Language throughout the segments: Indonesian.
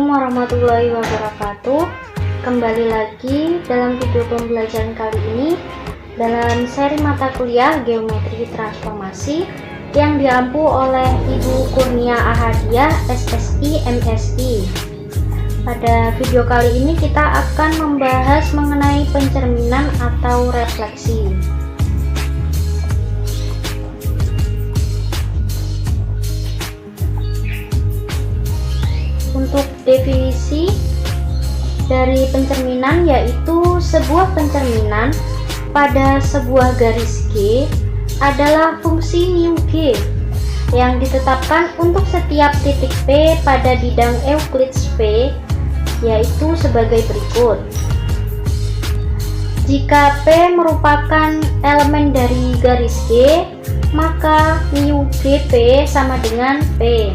Assalamualaikum warahmatullahi wabarakatuh. Kembali lagi dalam video pembelajaran kali ini dalam seri mata kuliah Geometri Transformasi yang diampu oleh Ibu Kurnia Ahadiah, SSI, MSI. Pada video kali ini kita akan membahas mengenai pencerminan atau refleksi. Untuk definisi dari pencerminan, yaitu sebuah pencerminan pada sebuah garis G adalah fungsi mu G yang ditetapkan untuk setiap titik P pada bidang Euclides P, yaitu sebagai berikut. Jika P merupakan elemen dari garis G, maka mu GP sama dengan P.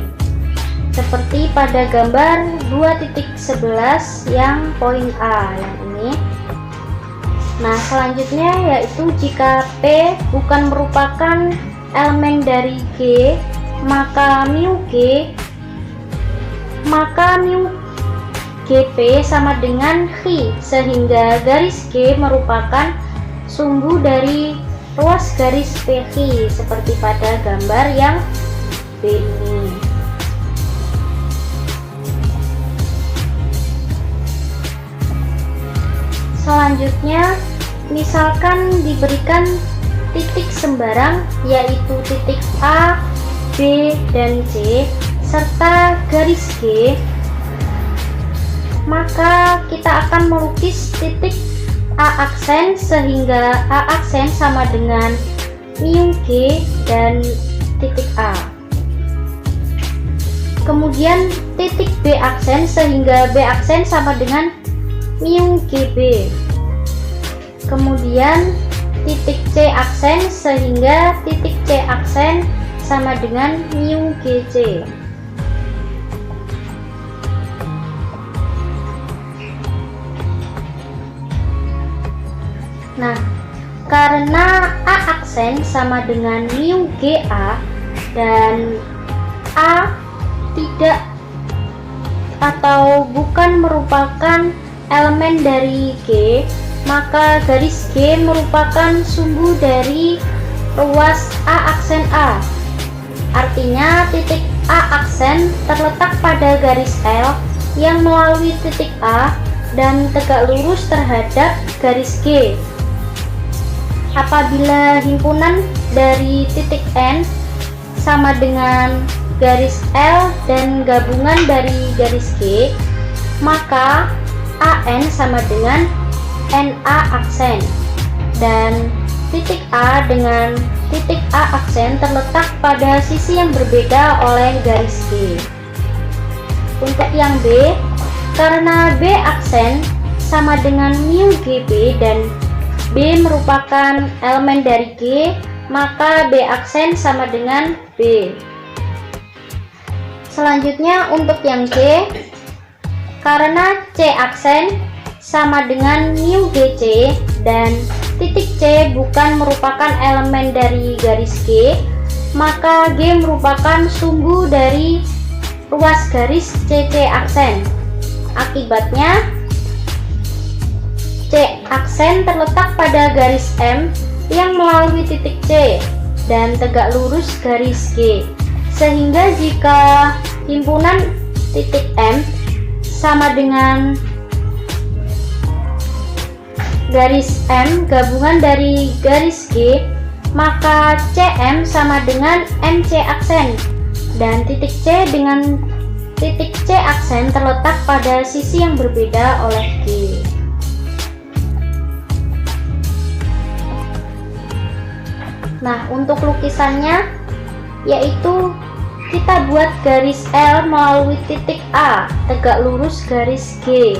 Seperti pada gambar 2.11 yang poin A yang ini. Nah, selanjutnya yaitu jika P bukan merupakan elemen dari G, maka mu GP sama dengan Chi, sehingga garis G merupakan sumbu dari ruas garis PX seperti pada gambar yang B ini. Selanjutnya, misalkan diberikan titik sembarang, yaitu titik A, B, dan C, serta garis G, maka kita akan melukis titik A aksen sehingga A aksen sama dengan mu G dan titik A. Kemudian titik B aksen sehingga B aksen sama dengan mu GB. Kemudian titik C aksen sehingga titik C aksen sama dengan mu GC. Nah, karena A aksen sama dengan mu GA dan A tidak atau bukan merupakan elemen dari G, maka garis G merupakan sumbu dari ruas A aksen A. Artinya titik A aksen terletak pada garis L yang melalui titik A dan tegak lurus terhadap garis G. Apabila himpunan dari titik N sama dengan garis L dan gabungan dari garis G, maka AN sama dengan NA aksen, dan titik A dengan titik A aksen terletak pada sisi yang berbeda oleh garis G. Untuk yang B, karena B aksen sama dengan mu GB dan B merupakan elemen dari G, maka B aksen sama dengan B. Selanjutnya untuk yang C, karena C aksen sama dengan mu GC dan titik C bukan merupakan elemen dari garis G, maka G merupakan sumbu dari ruas garis CC aksen. Akibatnya C aksen terletak pada garis M yang melalui titik C dan tegak lurus garis G, sehingga jika himpunan titik M sama dengan garis M gabungan dari garis G, maka CM sama dengan MC aksen dan titik C dengan titik C aksen terletak pada sisi yang berbeda oleh G. Nah, untuk lukisannya yaitu kita buat garis L melalui titik A tegak lurus garis G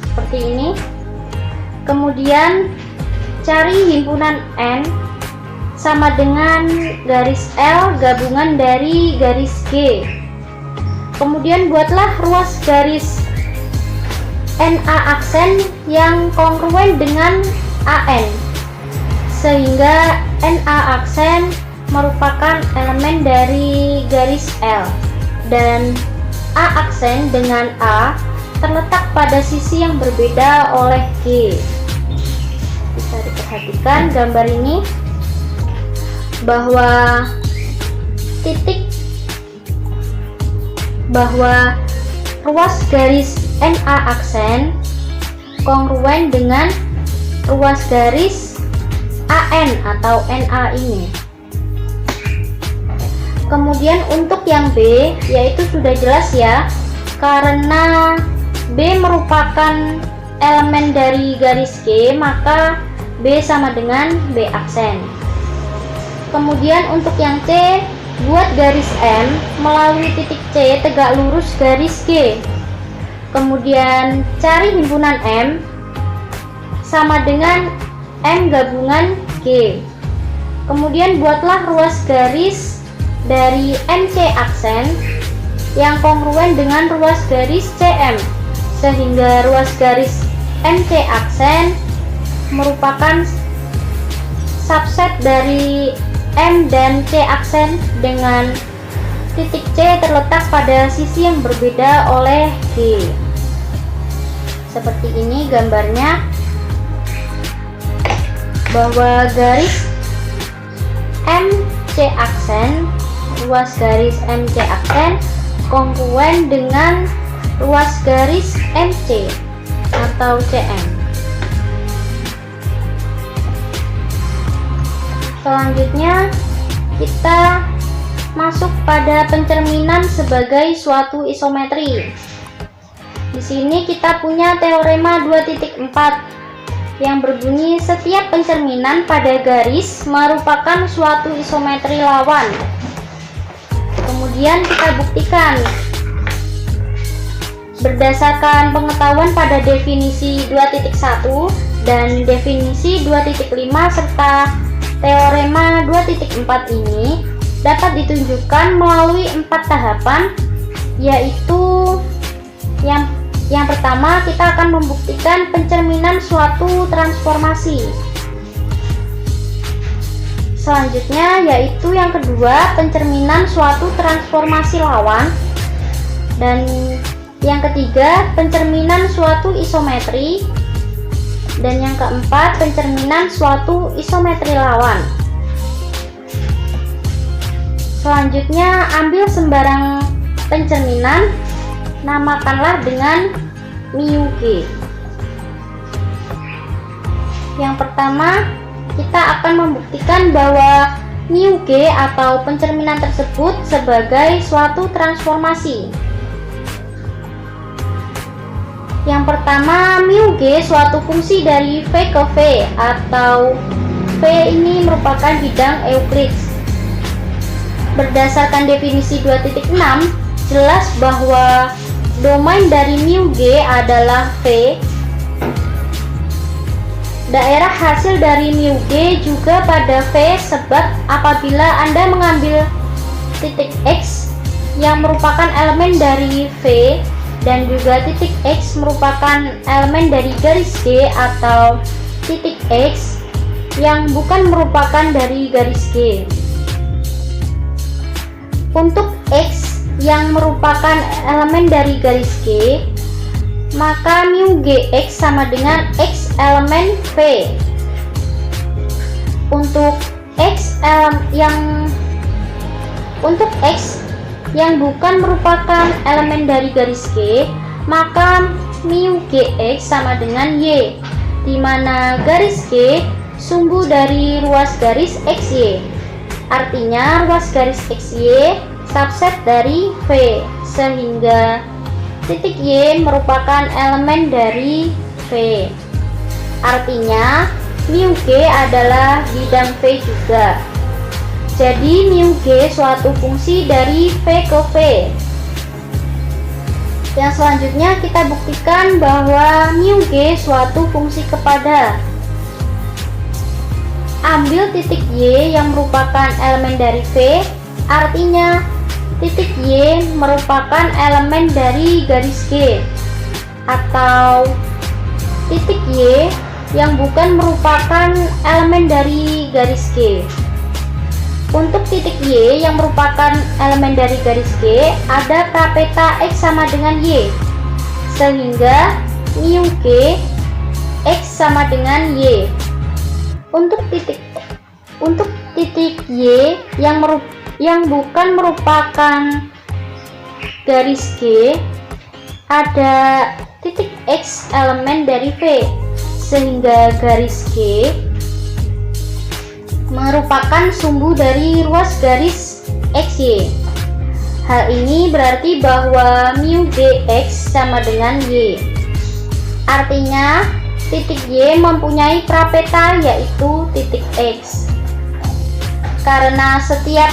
seperti ini. Kemudian cari himpunan N sama dengan garis L gabungan dari garis G. Kemudian buatlah ruas garis NA aksen yang kongruen dengan AN, sehingga NA aksen merupakan elemen dari garis L dan A aksen dengan A terletak pada sisi yang berbeda oleh G. Bisa diperhatikan gambar ini bahwa ruas garis NA aksen kongruen dengan ruas garis AN atau NA ini. Kemudian untuk yang B, yaitu sudah jelas ya, karena B merupakan elemen dari garis G, maka B sama dengan B aksen. Kemudian untuk yang C, buat garis M melalui titik C tegak lurus garis G. Kemudian cari himpunan M sama dengan M gabungan G. Kemudian buatlah ruas garis dari MC aksen yang kongruen dengan ruas garis CM, sehingga ruas garis MC aksen merupakan subset dari M dan C aksen dengan titik C terletak pada sisi yang berbeda oleh G. Seperti ini gambarnya, bahwa garis MC aksen, ruas garis MC aksen kongruen dengan ruas garis MC atau CM. Selanjutnya kita masuk pada pencerminan sebagai suatu isometri. Di sini kita punya teorema 2.4 yang berbunyi setiap pencerminan pada garis merupakan suatu isometri lawan. Kemudian kita buktikan berdasarkan pengetahuan pada definisi 2.1 dan definisi 2.5 serta teorema 2.4 ini dapat ditunjukkan melalui 4 tahapan, yaitu yang pertama kita akan membuktikan pencerminan suatu transformasi. Selanjutnya yaitu yang kedua, pencerminan suatu transformasi lawan, dan yang ketiga pencerminan suatu isometri, dan yang keempat pencerminan suatu isometri lawan. Selanjutnya ambil sembarang pencerminan, namakanlah dengan mu G. Yang pertama, kita akan membuktikan bahwa mu G atau pencerminan tersebut sebagai suatu transformasi. Yang pertama, mu G suatu fungsi dari V ke V, atau V ini merupakan bidang Euclid. Berdasarkan definisi 2.6, jelas bahwa domain dari mu G adalah V. Daerah hasil dari mu G juga pada V, sebab apabila Anda mengambil titik X yang merupakan elemen dari V dan juga titik X merupakan elemen dari garis G atau titik X yang bukan merupakan dari garis G. Untuk X yang merupakan elemen dari garis G, maka mu Gx sama dengan X elemen V. Untuk X yang bukan merupakan elemen dari garis G, maka mu Gx sama dengan Y, di mana garis G sumbu dari ruas garis XY. Artinya ruas garis XY subset dari V, sehingga titik Y merupakan elemen dari V. Artinya mu G adalah bidang V juga. Jadi mu G suatu fungsi dari V ke V. Yang selanjutnya kita buktikan bahwa mu G suatu fungsi kepada. Ambil titik Y yang merupakan elemen dari V, artinya titik Y merupakan elemen dari garis G, atau titik Y yang bukan merupakan elemen dari garis G. Untuk titik Y yang merupakan elemen dari garis G, ada prapeta X sama dengan Y, sehingga mu G X sama dengan Y. Untuk titik Y yang bukan merupakan garis G, ada titik X elemen dari V, sehingga garis G merupakan sumbu dari ruas garis XY. Hal ini berarti bahwa mu Gx sama dengan Y. Artinya titik Y mempunyai prapeta yaitu titik X. Karena setiap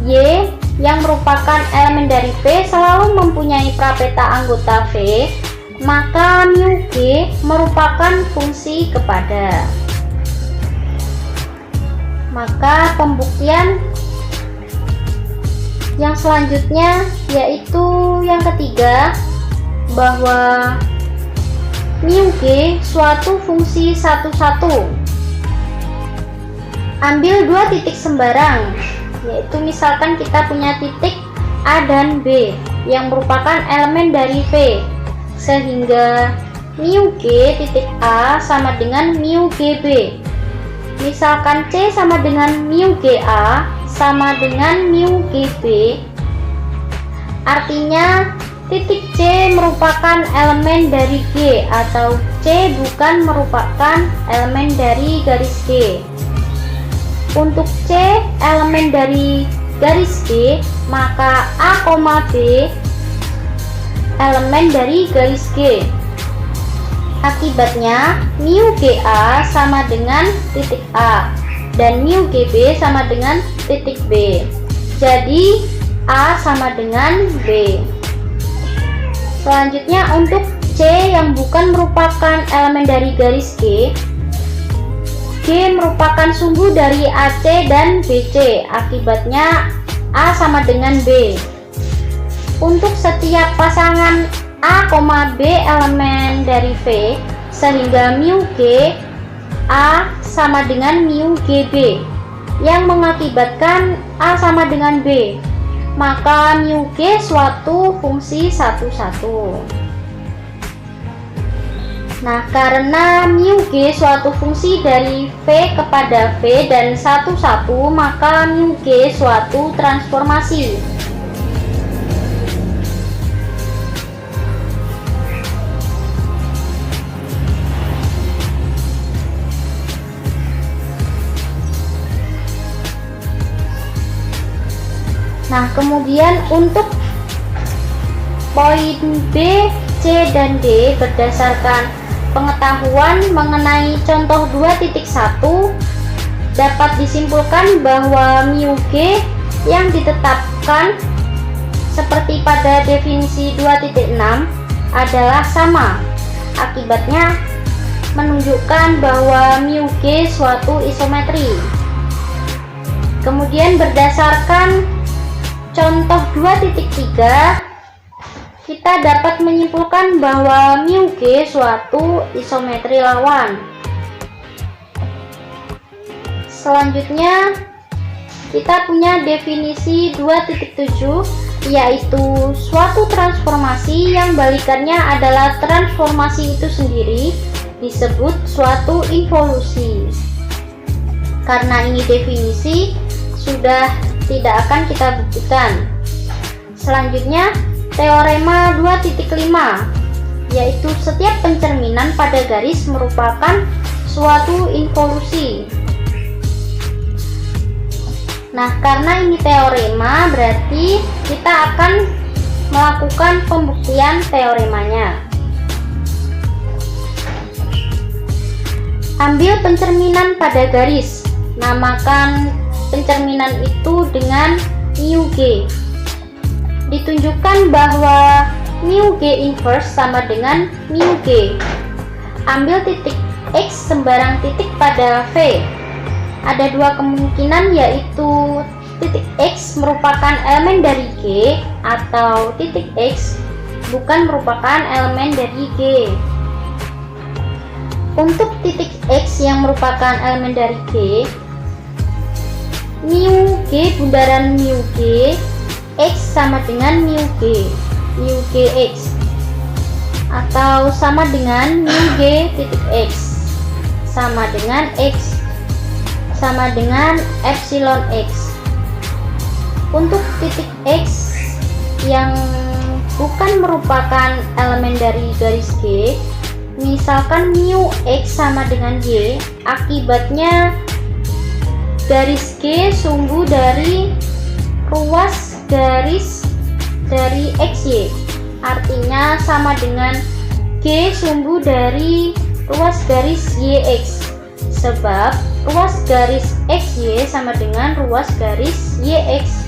Y yang merupakan elemen dari V selalu mempunyai prapeta anggota V, maka mu G merupakan fungsi kepada. Maka pembuktian yang selanjutnya yaitu yang ketiga, bahwa mu G suatu fungsi satu-satu. Ambil dua titik sembarang, yaitu misalkan kita punya titik A dan B yang merupakan elemen dari V, sehingga mu G titik A sama dengan mu GB. Misalkan C sama dengan mu GA sama dengan mu GB, artinya titik C merupakan elemen dari G atau C bukan merupakan elemen dari garis G. Untuk C elemen dari garis G, maka A, B elemen dari garis G. Akibatnya mu GA sama dengan titik A dan mu GB sama dengan titik B. Jadi A sama dengan B. Selanjutnya untuk C yang bukan merupakan elemen dari garis G, G merupakan sumbu dari AC dan BC. Akibatnya A sama dengan B. Untuk setiap pasangan A, B elemen dari V, sehingga mu G A sama dengan mu GB yang mengakibatkan A sama dengan B, maka mu G suatu fungsi satu-satu. Nah, karena mu G suatu fungsi dari V kepada V dan satu-satu, maka mu G suatu transformasi. Nah, kemudian untuk poin B, C, dan D berdasarkan pengetahuan mengenai contoh 2.1 dapat disimpulkan bahwa mu G yang ditetapkan seperti pada definisi 2.6 adalah sama. Akibatnya menunjukkan bahwa mu G suatu isometri. Kemudian berdasarkan contoh 2.3 kita dapat menyimpulkan bahwa mu G suatu isometri lawan. Selanjutnya kita punya definisi 2.7, yaitu suatu transformasi yang balikannya adalah transformasi itu sendiri disebut suatu involusi. Karena ini definisi, sudah tidak akan kita buktikan. Selanjutnya teorema 2.5, yaitu setiap pencerminan pada garis merupakan suatu involusi. Nah, karena ini teorema, berarti kita akan melakukan pembuktian teoremanya. Ambil pencerminan pada garis, namakan pencerminan itu dengan mu G. Ditunjukkan bahwa mu G inverse sama dengan mu G. Ambil titik X sembarang titik pada V. Ada dua kemungkinan, yaitu titik X merupakan elemen dari G atau titik X bukan merupakan elemen dari G. Untuk titik X yang merupakan elemen dari G, mu G bundaran mu G X sama dengan mu G X, atau sama dengan mu G titik X sama dengan X sama dengan epsilon X. Untuk titik X yang bukan merupakan elemen dari garis G, misalkan mu X sama dengan Y, akibatnya garis G sumbu dari ruas garis dari XY, artinya sama dengan G sumbu dari ruas garis YX, sebab ruas garis XY sama dengan ruas garis YX.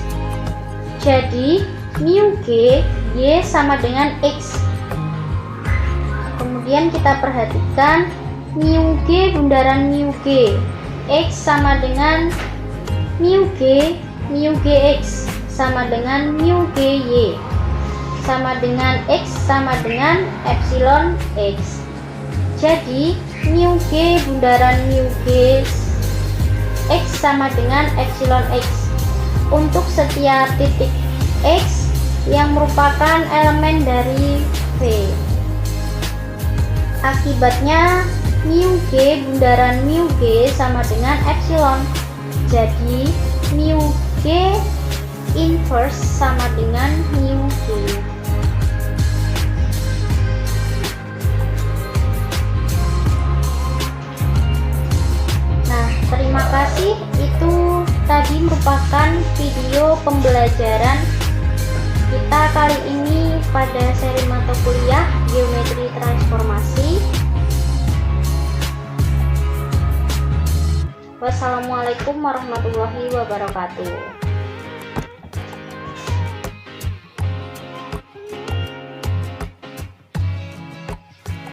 Jadi mu G Y sama dengan X. Kemudian kita perhatikan mu G bundaran mu G X sama dengan mu G X sama dengan mu G Y sama dengan X sama dengan epsilon X. Jadi mu G bundaran mu G X sama dengan epsilon X untuk setiap titik X yang merupakan elemen dari V. Akibatnya mu G bundaran mu G sama dengan epsilon. Jadi mu G inverse sama dengan mu G. Nah, terima kasih. Itu tadi merupakan video pembelajaran kita kali ini pada seri mata kuliah Geometri Transformasi. Wassalamualaikum warahmatullahi wabarakatuh.